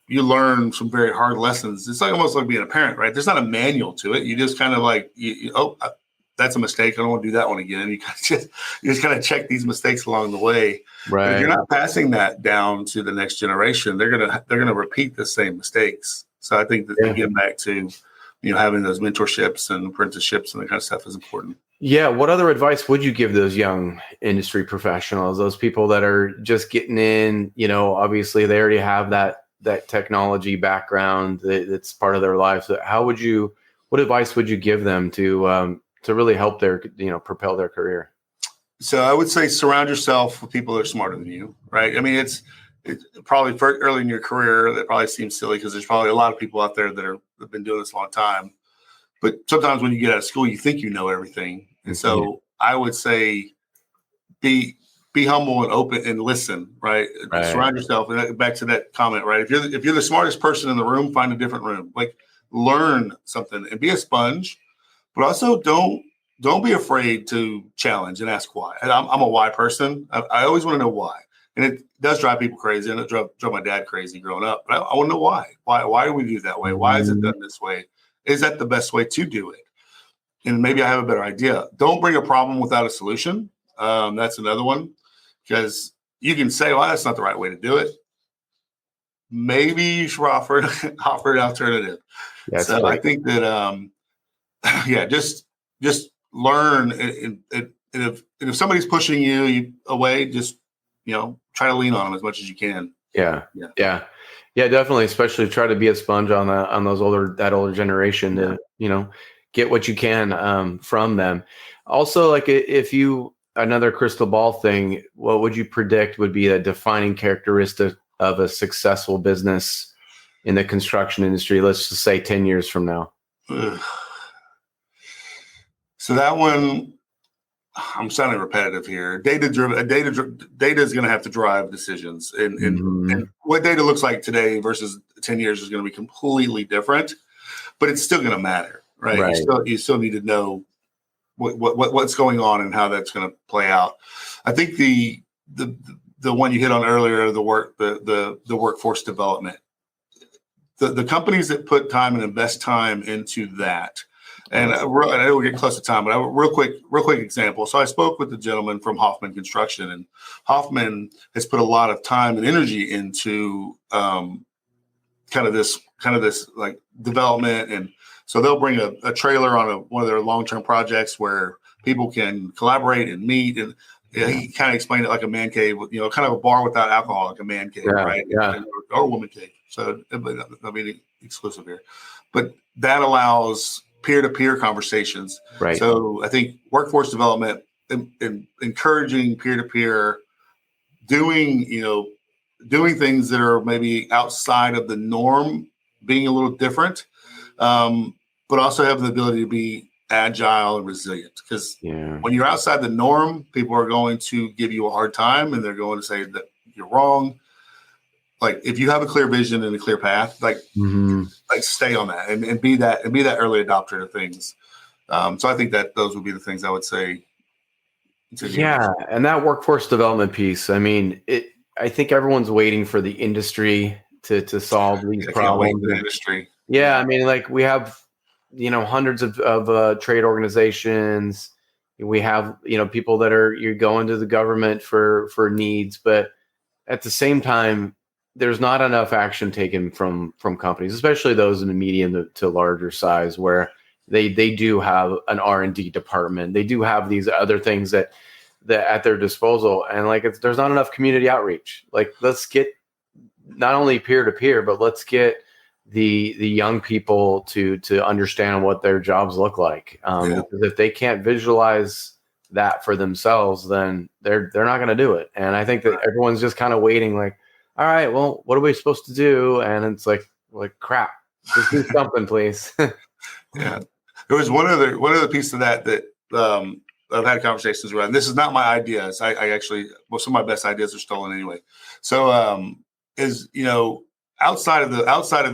you learn some very hard lessons. It's like almost like being a parent, right? There's not a manual to it. You just kind of like, that's a mistake. I don't want to do that one again. You just kind of check these mistakes along the way. Right. But if you're not passing that down to the next generation, they're gonna repeat the same mistakes. So I think that getting back to having those mentorships and apprenticeships and that kind of stuff is important. Yeah. What other advice would you give those young industry professionals, those people that are just getting in? Obviously they already have that technology background that's part of their lives. What advice would you give them to really help propel their career? So I would say surround yourself with people that are smarter than you, right? I mean, it's probably early in your career that probably seems silly because there's probably a lot of people out there that have been doing this a long time. But sometimes when you get out of school, you think you know everything. And so I would say be humble and open and listen, right? Surround yourself. And back to that comment, right? If you're the smartest person in the room, find a different room. Like learn something and be a sponge. But also don't be afraid to challenge and ask why. And I'm a why person. I always want to know why. And it does drive people crazy. And it drove my dad crazy growing up. But I want to know why. Why do we do it that way? Why is it done this way? Is that the best way to do it? And maybe I have a better idea. Don't bring a problem without a solution. That's another one. Because you can say, well, that's not the right way to do it. Maybe you should offer an alternative. So I think that just learn. And if somebody's pushing you away, just, try to lean on them as much as you can. Yeah, definitely. Especially try to be a sponge on that older generation to, get what you can from them. Also, like another crystal ball thing, what would you predict would be a defining characteristic of a successful business in the construction industry? Let's just say 10 years from now. So that one, I'm sounding repetitive here. Data is going to have to drive decisions, and what data looks like today versus 10 years is going to be completely different. But it's still going to matter, right? You still need to know what's going on and how that's going to play out. I think the one you hit on earlier, the workforce development, the companies that put time and invest time into that. And I know we're getting close to time, but real quick example. So I spoke with the gentleman from Hoffman Construction, and Hoffman has put a lot of time and energy into kind of this like development. And so they'll bring a trailer on one of their long-term projects where people can collaborate and meet. And he kind of explained it like a man cave, kind of a bar without alcohol, like a man cave, right? Yeah. Or a woman cave. So I mean, exclusive here, but that allows peer-to-peer conversations. Right. So I think workforce development and encouraging peer-to-peer, doing things that are maybe outside of the norm, being a little different, but also have the ability to be agile and resilient. Because when you're outside the norm, people are going to give you a hard time, and they're going to say that you're wrong. Like if you have a clear vision and a clear path, like stay on that and be that early adopter of things. So I think that those would be the things I would say. And that workforce development piece. I mean, I think everyone's waiting for the industry to solve these problems. The industry. I mean, like we have, hundreds of trade organizations. We have, people that you're going to the government for needs, but at the same time, there's not enough action taken from companies, especially those in the medium to larger size, where they do have an R&D department. They do have these other things that at their disposal, and there's not enough community outreach. Like, let's get not only peer to peer, but let's get the young people to understand what their jobs look like. Because if they can't visualize that for themselves, then they're not going to do it. And I think that everyone's just kind of waiting, like, all right, well, what are we supposed to do? And it's like crap. Just do something, please. There was one other piece of that I've had conversations around. This is not my ideas. I actually, some of my best ideas are stolen anyway. So, outside of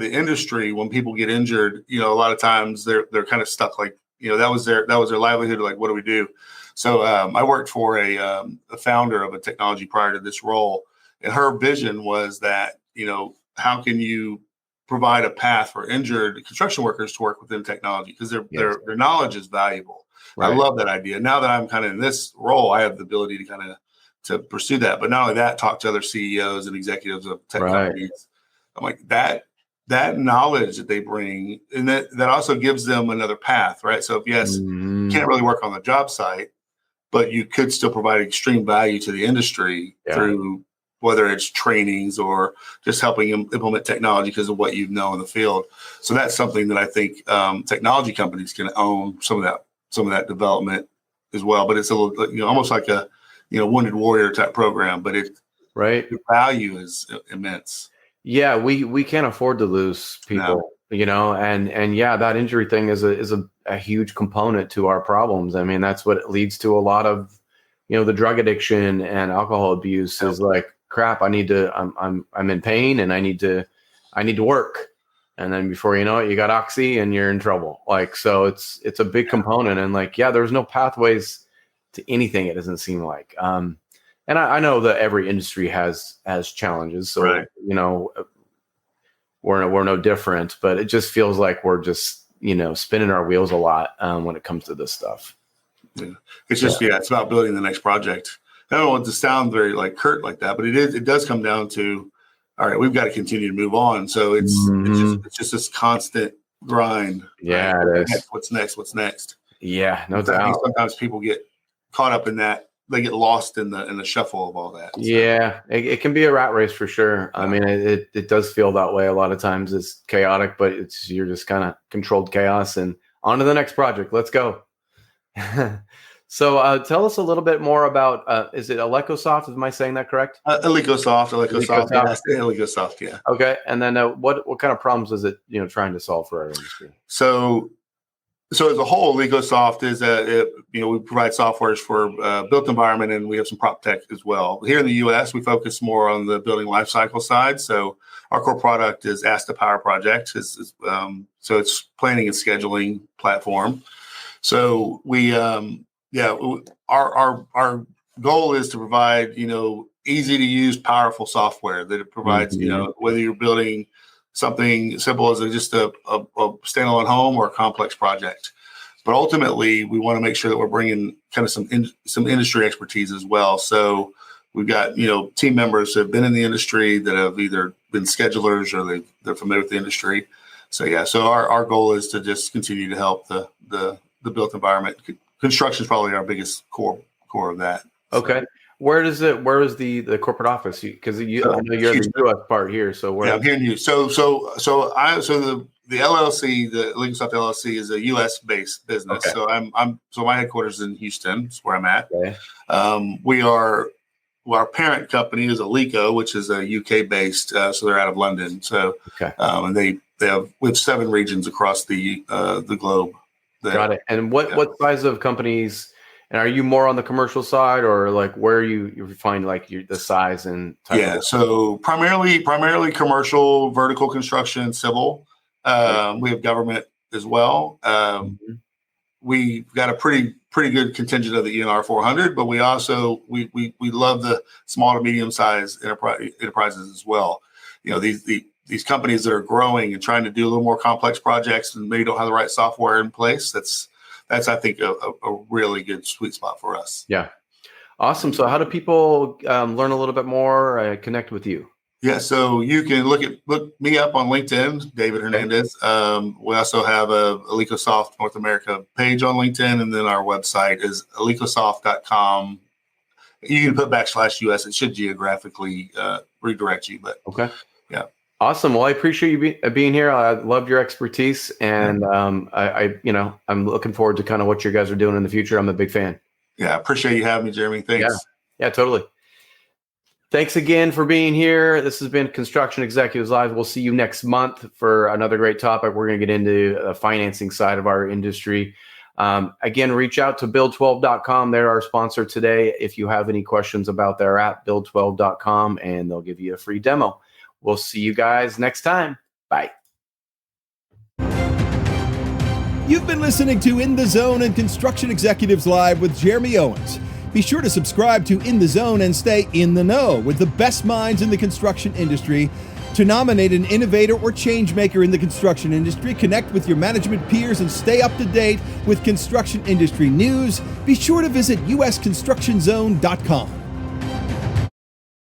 the industry, when people get injured, a lot of times they're kind of stuck. Like, that was their livelihood. Like, what do we do? So, I worked for a founder of a technology prior to this role, and her vision was that, how can you provide a path for injured construction workers to work within technology, because their knowledge is valuable. Right. I love that idea. Now that I'm kind of in this role, I have the ability to kind of to pursue that. But not only that, talk to other CEOs and executives of tech companies. I'm like, that knowledge that they bring, and that also gives them another path, right? So if you can't really work on the job site, but you could still provide extreme value to the industry through whether it's trainings or just helping them implement technology because of what you know in the field. So that's something that I think technology companies can own some of that development as well. But it's a little, almost like a wounded warrior type program, but the value is immense. Yeah, we can't afford to lose people, and that injury thing is a huge component to our problems. I mean, that's what leads to a lot of, the drug addiction and alcohol abuse is like, crap, I'm in pain and I need to work. And then before you know it, you got oxy and you're in trouble. Like, so it's a big component. And there's no pathways to anything. It doesn't seem like, and I know that every industry has challenges. So, we're no different, but it just feels like we're just, spinning our wheels a lot when it comes to this stuff. Yeah. It's just, it's about building the next project. I don't want it to sound very curt like that, but it does come down to, all right, we've got to continue to move on. So it's just this constant grind. Yeah, right? it is. What's next? Yeah, no doubt. Sometimes people get caught up in that. They get lost in the shuffle of all that. So. Yeah, it can be a rat race for sure. I mean, it does feel that way a lot of times. It's chaotic, but you're just kind of controlled chaos and on to the next project. Let's go. So tell us a little bit more about, is it Elecosoft? Am I saying that correct? Elecosoft, yeah. Okay. And then what kind of problems is it, trying to solve for our industry? So as a whole, Elecosoft is we provide softwares for built environment, and we have some prop tech as well. Here in the U.S., we focus more on the building lifecycle side. So our core product is Asta Power Project. So it's planning and scheduling platform. So we our goal is to provide, easy to use, powerful software that it provides, whether you're building something simple as just a standalone home or a complex project. But ultimately, we want to make sure that we're bringing kind of some industry expertise as well. So we've got, team members who have been in the industry that have either been schedulers or they're familiar with the industry. So, so our goal is to just continue to help the built environment. Construction is probably our biggest core of that. Okay. So, where is the corporate office? Because I know you're the U.S. part here. So where? Yeah, I'm here in Houston. So the LLC, the Elecosoft LLC, is a U.S. based business. Okay. So my headquarters is in Houston. That's where I'm at. Okay. We are our parent company is Alico, which is a UK based, so they're out of London. So, Okay. And we have 7 regions across the globe. Got it. And what size of companies? And are you more on the commercial side, or like where you find like the size and type? Yeah, so primarily commercial, vertical construction, civil. We have government as well. We've got a pretty good contingent of the ENR 400, but we also we love the small to medium sized enterprises as well. These companies that are growing and trying to do a little more complex projects and maybe don't have the right software in place. That's I think a really good sweet spot for us. Yeah, awesome. So how do people learn a little bit more, connect with you? Yeah, so you can look me up on LinkedIn, David Hernandez. We also have a AlicoSoft North America page on LinkedIn, and then our website is alicosoft.com. You can put /US. It should geographically redirect you. But okay, yeah, awesome. Well, I appreciate you being here. I loved your expertise, and I'm looking forward to kind of what you guys are doing in the future. I'm a big fan. Yeah, I appreciate you having me, Jeremy. Thanks. Yeah, totally. Thanks again for being here. This has been Construction Executives Live. We'll see you next month for another great topic. We're going to get into the financing side of our industry. Again, reach out to build12.com. They're our sponsor today. If you have any questions about their app, build12.com, and they'll give you a free demo. We'll see you guys next time. Bye. You've been listening to In the Zone and Construction Executives Live with Jeremy Owens. Be sure to subscribe to In the Zone and stay in the know with the best minds in the construction industry. To nominate an innovator or change maker in the construction industry, connect with your management peers and stay up to date with construction industry news. Be sure to visit usconstructionzone.com.